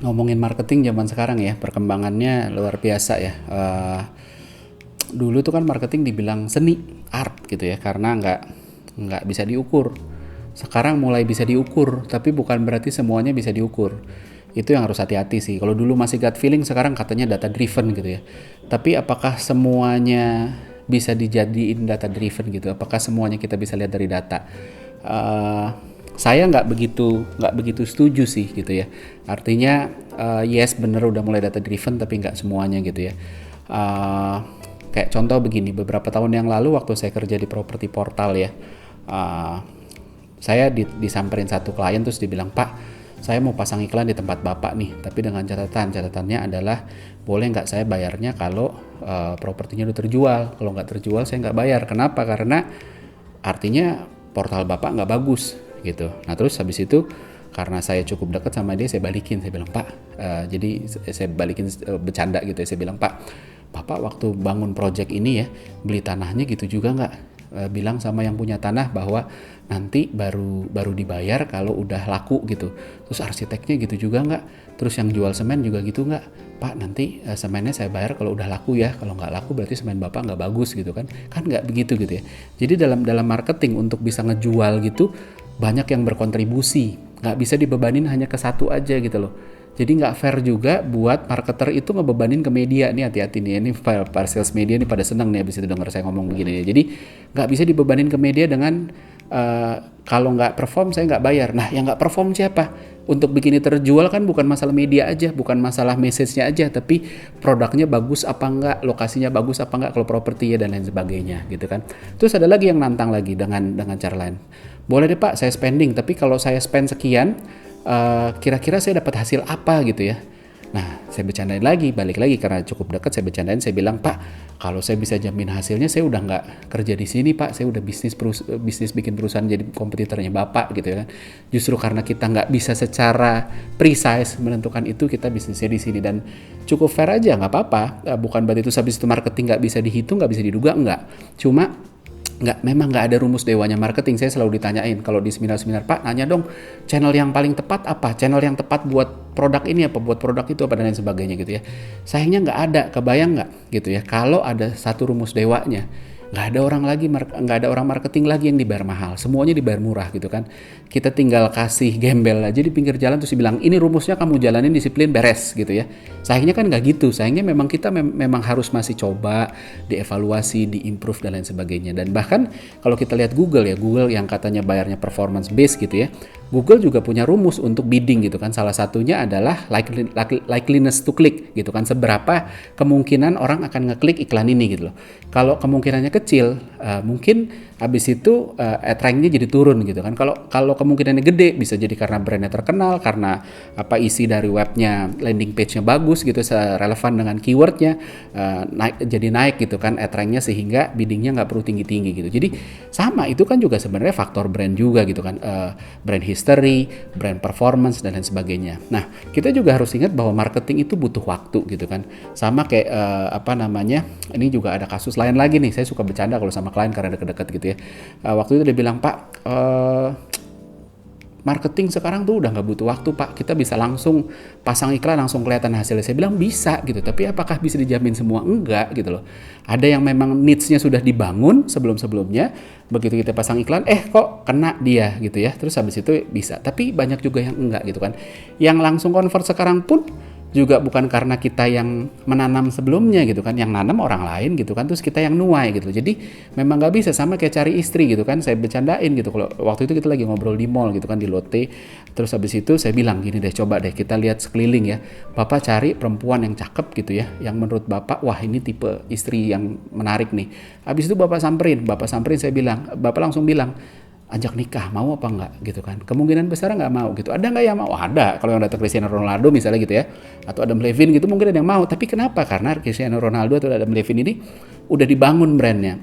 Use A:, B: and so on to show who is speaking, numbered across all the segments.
A: Ngomongin marketing zaman sekarang ya, perkembangannya luar biasa ya. Dulu tuh kan marketing dibilang seni, art gitu ya, karena nggak bisa diukur. Sekarang mulai bisa diukur, tapi bukan berarti semuanya bisa diukur. Itu yang harus hati-hati sih. Kalau dulu masih gut feeling, sekarang katanya data driven gitu ya. Tapi apakah semuanya bisa dijadiin data driven gitu? Apakah semuanya kita bisa lihat dari data? Eh, saya nggak begitu setuju sih gitu ya. Artinya yes bener udah mulai data driven tapi nggak semuanya gitu ya. Eh, Kayak contoh begini, beberapa tahun yang lalu waktu saya kerja di properti portal ya, eh, saya disamperin satu klien terus dibilang, Pak, saya mau pasang iklan di tempat Bapak nih, tapi dengan catatannya adalah boleh nggak saya bayarnya kalau propertinya udah terjual. Kalau nggak terjual saya nggak bayar. Kenapa? Karena artinya portal Bapak nggak bagus gitu. Nah terus habis itu karena saya cukup dekat sama dia, saya balikin, saya bilang, Pak, jadi saya balikin bercanda gitu ya, saya bilang, Pak, Bapak waktu bangun project ini ya beli tanahnya gitu juga nggak? Bilang sama yang punya tanah bahwa nanti baru dibayar kalau udah laku gitu. Terus arsiteknya gitu juga nggak? Terus yang jual semen juga gitu nggak? Pak, nanti semennya saya bayar kalau udah laku ya. Kalau nggak laku berarti semen Bapak nggak bagus gitu kan? Kan nggak begitu gitu ya. Jadi dalam marketing untuk bisa ngejual gitu banyak yang berkontribusi. Nggak bisa dibebanin hanya ke satu aja gitu loh. Jadi nggak fair juga buat marketer itu ngebebanin ke media. Nih hati-hati nih, ini para sales media nih pada seneng nih abis itu denger saya ngomong begini. Jadi nggak bisa dibebanin ke media dengan kalau nggak perform saya nggak bayar. Nah yang nggak perform siapa? Untuk bikin ini terjual kan bukan masalah media aja, bukan masalah message-nya aja, tapi produknya bagus apa enggak, lokasinya bagus apa enggak, kalau properti ya dan lain sebagainya gitu kan. Terus ada lagi yang nantang lagi dengan cara lain. Boleh deh Pak, saya spending, tapi kalau saya spend sekian, kira-kira saya dapat hasil apa gitu ya. Nah, saya bercandain lagi, balik lagi karena cukup dekat, saya bercandain, saya bilang, Pak, kalau saya bisa jamin hasilnya, saya udah nggak kerja di sini, Pak, saya udah bisnis bikin perusahaan jadi kompetitornya Bapak gitu ya kan. Justru karena kita nggak bisa secara precise menentukan itu, kita bisnisnya di sini dan cukup fair aja, nggak apa-apa. Bukan berarti itu habis itu marketing nggak bisa dihitung, nggak bisa diduga, nggak. Cuma memang nggak ada rumus dewanya marketing. Saya selalu ditanyain kalau di seminar-seminar, Pak, nanya dong channel yang paling tepat apa, channel yang tepat buat produk ini apa, buat produk itu apa dan lain sebagainya gitu ya. Sayangnya nggak ada, kebayang nggak gitu ya, kalau ada satu rumus dewanya nggak ada orang marketing lagi yang dibayar mahal, semuanya dibayar murah gitu kan. Kita tinggal kasih gembel aja di pinggir jalan terus bilang ini rumusnya, kamu jalanin disiplin beres gitu ya. Sayangnya kan nggak gitu, sayangnya memang kita memang harus masih coba dievaluasi, diimprove dan lain sebagainya. Dan bahkan kalau kita lihat Google ya, Google yang katanya bayarnya performance based gitu ya, Google juga punya rumus untuk bidding gitu kan. Salah satunya adalah likeliness to click gitu kan. Seberapa kemungkinan orang akan ngeklik iklan ini gitu loh. Kalau kemungkinannya kecil, mungkin habis itu ad rank-nya jadi turun gitu kan. Kalau kemungkinannya gede, bisa jadi karena brandnya terkenal, karena isi dari webnya, landing page-nya bagus gitu, relevan dengan keywordnya, naik gitu kan ad rank-nya, sehingga biddingnya nggak perlu tinggi-tinggi gitu. Jadi sama, itu kan juga sebenarnya faktor brand juga gitu kan, brand history, brand performance dan lain sebagainya. Nah kita juga harus ingat bahwa marketing itu butuh waktu gitu kan. Sama kayak ini juga ada kasus lain lagi nih, saya suka bercanda kalau sama klien karena deket-deket gitu ya. Waktu itu dia bilang, Pak, marketing sekarang tuh udah nggak butuh waktu, Pak, kita bisa langsung pasang iklan langsung kelihatan hasilnya. Saya bilang bisa gitu, tapi apakah bisa dijamin semua? Enggak gitu loh. Ada yang memang needs-nya sudah dibangun sebelum-sebelumnya, begitu kita pasang iklan kok kena dia gitu ya, terus habis itu bisa. Tapi banyak juga yang enggak gitu kan, yang langsung convert sekarang pun juga bukan karena kita yang menanam sebelumnya gitu kan, yang nanam orang lain gitu kan, terus kita yang nuai gitu. Jadi memang nggak bisa, sama kayak cari istri gitu kan. Saya bercandain gitu, kalau waktu itu kita lagi ngobrol di mall gitu kan, di Lotte, terus habis itu saya bilang gini deh, coba deh kita lihat sekeliling ya, Bapak cari perempuan yang cakep gitu ya, yang menurut Bapak wah ini tipe istri yang menarik nih. Habis itu Bapak samperin, saya bilang, Bapak langsung bilang, ajak nikah, mau apa enggak gitu kan. Kemungkinan besar enggak mau gitu. Ada enggak yang mau? Ada. Kalau yang datang Cristiano Ronaldo misalnya gitu ya, atau Adam Levine gitu, mungkin ada yang mau. Tapi kenapa? Karena Cristiano Ronaldo atau Adam Levine ini udah dibangun brandnya.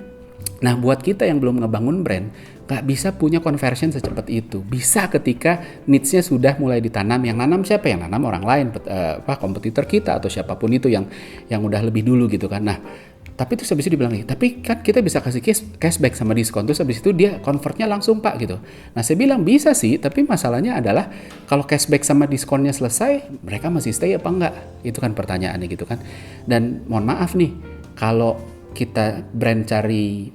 A: Nah buat kita yang belum ngebangun brand, nggak bisa punya conversion secepat itu. Bisa ketika needs-nya sudah mulai ditanam. Yang nanam siapa? Yang nanam orang lain, kompetitor kita atau siapapun itu yang udah lebih dulu gitu kan. Nah Tapi terus habis itu dibilang lagi, tapi kan kita bisa kasih cashback sama diskon. Terus habis itu dia convertnya langsung Pak gitu. Nah saya bilang bisa sih, tapi masalahnya adalah kalau cashback sama diskonnya selesai, mereka masih stay apa enggak? Itu kan pertanyaannya gitu kan. Dan mohon maaf nih, kalau kita brand cari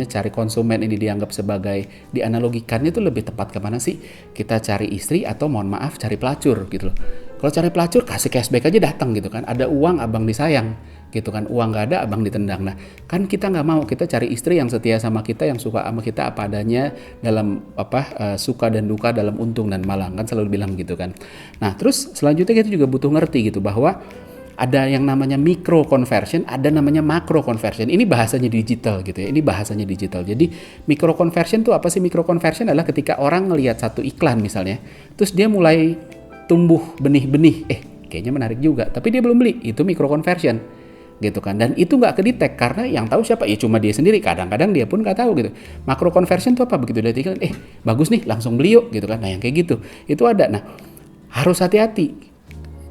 A: cari konsumen ini dianggap sebagai, dianalogikannya itu lebih tepat kemana sih? Kita cari istri atau mohon maaf cari pelacur gitu loh. Kalau cari pelacur kasih cashback aja datang gitu kan, ada uang abang disayang gitu kan, uang nggak ada abang ditendang. Nah kan kita nggak mau, kita cari istri yang setia sama kita, yang suka sama kita apa adanya dalam suka dan duka, dalam untung dan malang, kan selalu bilang gitu kan. Nah terus selanjutnya kita juga butuh ngerti gitu bahwa ada yang namanya micro conversion, ada namanya macro conversion. Ini bahasanya digital gitu ya. Ini bahasanya digital. Jadi micro conversion itu apa sih? Micro conversion adalah ketika orang ngelihat satu iklan misalnya, terus dia mulai tumbuh benih-benih, kayaknya menarik juga, tapi dia belum beli. Itu micro conversion gitu kan. Dan itu nggak kedetek karena yang tahu siapa? Ya cuma dia sendiri. Kadang-kadang dia pun nggak tahu gitu. Macro conversion itu apa? Begitu dia iklan, bagus nih, langsung beli yuk gitu kan. Nah yang kayak gitu itu ada. Nah harus hati-hati.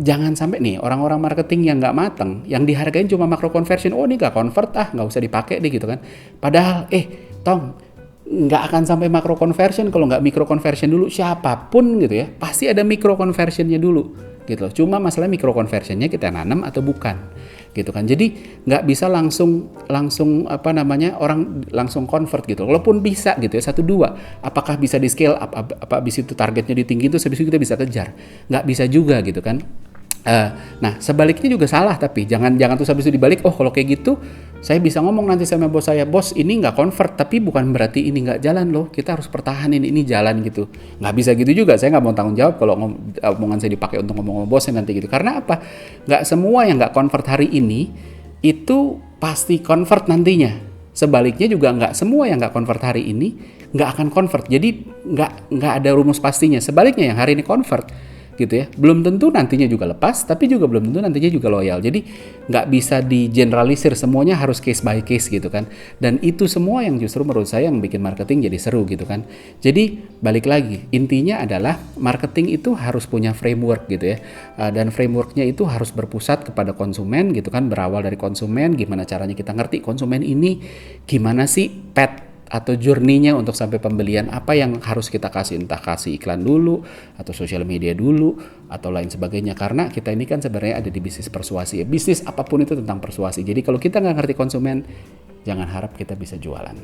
A: Jangan sampai nih orang-orang marketing yang nggak matang, yang dihargain cuma macro conversion, ini nggak convert nggak usah dipakai deh gitu kan. Padahal Tong, nggak akan sampai macro conversion kalau nggak micro conversion dulu. Siapapun gitu ya, pasti ada micro conversionnya dulu gitu loh. Cuma masalah micro conversionnya kita nanam atau bukan gitu kan. Jadi nggak bisa langsung orang langsung convert gitu. Walaupun bisa gitu ya 1-2, apakah bisa di scale up, apa abis itu targetnya ditinggi itu habis itu kita bisa kejar? Nggak bisa juga gitu kan. Nah sebaliknya juga salah, tapi jangan terus habis itu dibalik, kalau kayak gitu saya bisa ngomong nanti sama bos saya, bos ini nggak convert, tapi bukan berarti ini nggak jalan loh, kita harus pertahanin ini jalan gitu. Nggak bisa gitu juga, saya nggak mau tanggung jawab kalau omongan saya dipakai untuk ngomong sama bosnya nanti gitu. Karena apa? Nggak semua yang nggak convert hari ini itu pasti convert nantinya. Sebaliknya juga nggak semua yang nggak convert hari ini nggak akan convert. Jadi nggak ada rumus pastinya. Sebaliknya yang hari ini convert gitu ya, belum tentu nantinya juga lepas, tapi juga belum tentu nantinya juga loyal. Jadi nggak bisa digeneralisir, semuanya harus case by case gitu kan. Dan itu semua yang justru menurut saya yang bikin marketing jadi seru gitu kan. Jadi balik lagi, intinya adalah marketing itu harus punya framework gitu ya. Dan frameworknya itu harus berpusat kepada konsumen gitu kan, berawal dari konsumen, gimana caranya kita ngerti konsumen ini, gimana sih path atau journey-nya untuk sampai pembelian, apa yang harus kita kasih, entah kasih iklan dulu atau sosial media dulu atau lain sebagainya. Karena kita ini kan sebenarnya ada di bisnis persuasi, bisnis apapun itu tentang persuasi. Jadi kalau kita nggak ngerti konsumen, jangan harap kita bisa jualan.